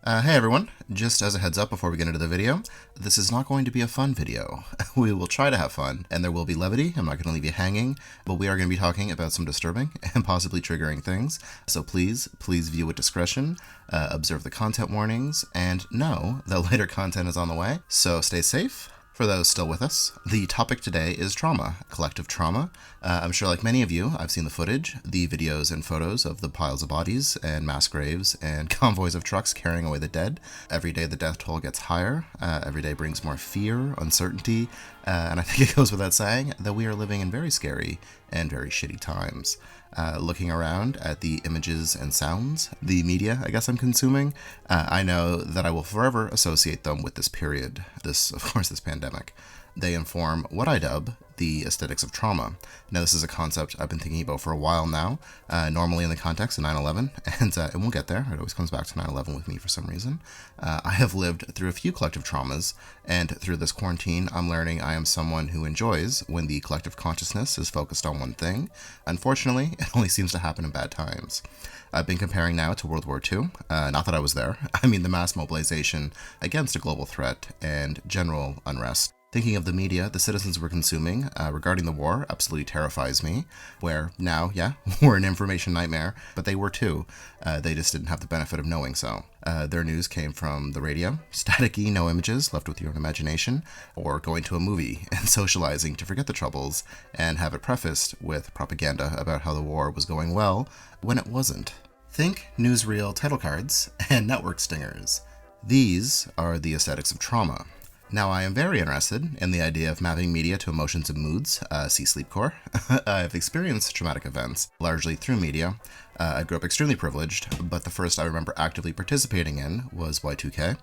Hey everyone, just as a heads up before we get into the video, this is not going to be a fun video. We will try to have fun, and there will be levity. I'm not going to leave you hanging, but we are going to be talking about some disturbing and possibly triggering things. So please view with discretion, observe the content warnings, and know that later content is on the way, so stay safe. For those still with us, the topic today is trauma, collective trauma. I'm sure like many of you, I've seen the footage, the videos and photos of the piles of bodies and mass graves and convoys of trucks carrying away the dead. Every day the death toll gets higher. Every day brings more fear, uncertainty, and I think it goes without saying that we are living in very scary and very shitty times. Looking around at the images and sounds, the media I guess I'm consuming, I know that I will forever associate them with this period, this pandemic. They inform what I dub the aesthetics of trauma. Now, this is a concept I've been thinking about for a while now, normally in the context of 9/11, and we'll get there. It always comes back to 9/11 with me for some reason. I have lived through a few collective traumas, and through this quarantine, I'm learning I am someone who enjoys when the collective consciousness is focused on one thing. Unfortunately, it only seems to happen in bad times. I've been comparing now to World War II, not that I was there. I mean the mass mobilization against a global threat and general unrest. Thinking of the media the citizens were consuming regarding the war absolutely terrifies me, where now, yeah, we're an information nightmare, but they were too. They just didn't have the benefit of knowing so. Their news came from the radio, staticky, no images, left with your own imagination, or going to a movie and socializing to forget the troubles and have it prefaced with propaganda about how the war was going well when it wasn't. Think newsreel title cards and network stingers. These are the aesthetics of trauma. Now, I am very interested in the idea of mapping media to emotions and moods, see Sleepcore. I've experienced traumatic events, largely through media. I grew up extremely privileged, but the first I remember actively participating in was Y2K.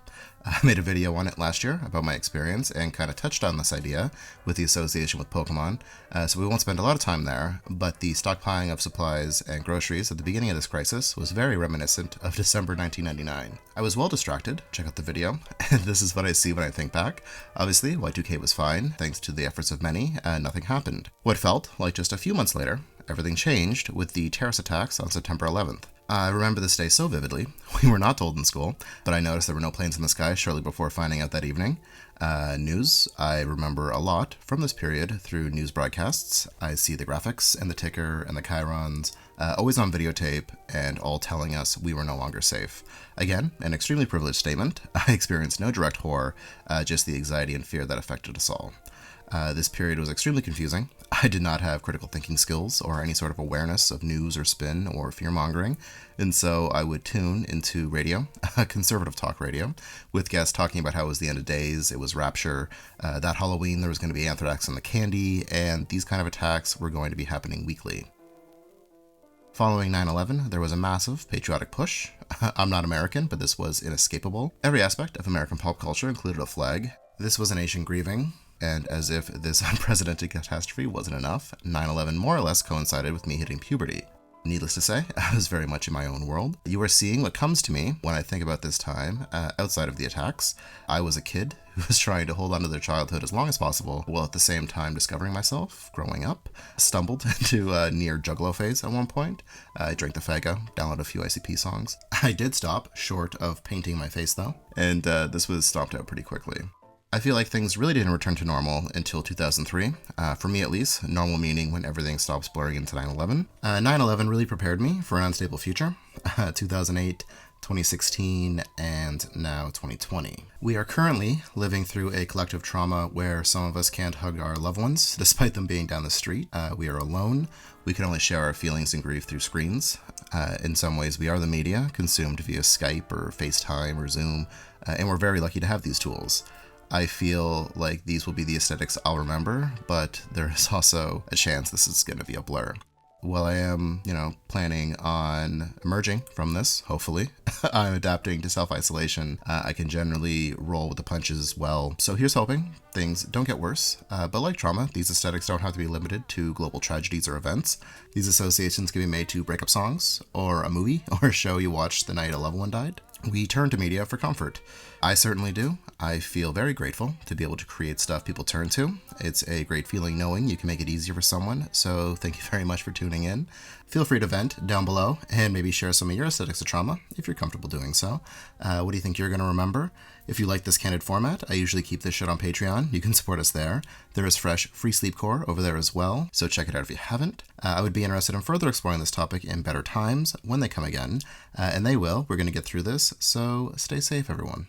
I made a video on it last year about my experience and kind of touched on this idea with the association with Pokemon, so we won't spend a lot of time there, but the stockpiling of supplies and groceries at the beginning of this crisis was very reminiscent of December 1999. I was well distracted, check out the video, and this is what I see when I think back. Obviously, Y2K was fine, thanks to the efforts of many, and nothing happened. What felt like just a few months later, everything changed with the terrorist attacks on September 11th. I remember this day so vividly. We were not told in school, but I noticed there were no planes in the sky shortly before finding out that evening. News, I remember a lot from this period through news broadcasts. I see the graphics and the ticker and the chyrons, always on videotape, and all telling us we were no longer safe. Again, an extremely privileged statement. I experienced no direct horror, just the anxiety and fear that affected us all. This period was extremely confusing. I did not have critical thinking skills or any sort of awareness of news or spin or fear-mongering, and so I would tune into radio, conservative talk radio, with guests talking about how it was the end of days, it was rapture, that Halloween there was going to be anthrax in the candy, and these kind of attacks were going to be happening weekly. Following 9/11, there was a massive patriotic push. I'm not American, but this was inescapable. Every aspect of American pop culture included a flag. This was a nation grieving. And as if this unprecedented catastrophe wasn't enough, 9/11 more or less coincided with me hitting puberty. Needless to say, I was very much in my own world. You are seeing what comes to me when I think about this time outside of the attacks. I was a kid who was trying to hold on to their childhood as long as possible, while at the same time discovering myself, growing up. Stumbled into a near juggalo phase at one point. I drank the Faygo, downloaded a few ICP songs. I did stop, short of painting my face though, and this was stomped out pretty quickly. I feel like things really didn't return to normal until 2003. For me at least, normal meaning when everything stops blurring into 9/11. 9/11 really prepared me for an unstable future. 2008, 2016, and now 2020. We are currently living through a collective trauma where some of us can't hug our loved ones, despite them being down the street. We are alone. We can only share our feelings and grief through screens. In some ways, we are the media, consumed via Skype or FaceTime or Zoom, and we're very lucky to have these tools. I feel like these will be the aesthetics I'll remember, but there is also a chance this is going to be a blur. While I am, planning on emerging from this, hopefully, I'm adapting to self-isolation. I can generally roll with the punches well. So here's hoping things don't get worse. But like trauma, these aesthetics don't have to be limited to global tragedies or events. These associations can be made to breakup songs, or a movie, or a show you watched the night a loved one died. We turn to media for comfort. I certainly do. I feel very grateful to be able to create stuff people turn to. It's a great feeling knowing you can make it easier for someone, so thank you very much for tuning in. Feel free to vent down below and maybe share some of your aesthetics of trauma if you're comfortable doing so. What do you think you're going to remember? If you like this candid format, I usually keep this shit on Patreon. You can support us there. There is fresh free sleepcore over there as well, so check it out if you haven't. I would be interested in further exploring this topic in better times when they come again, and they will. We're going to get through this, so stay safe, everyone.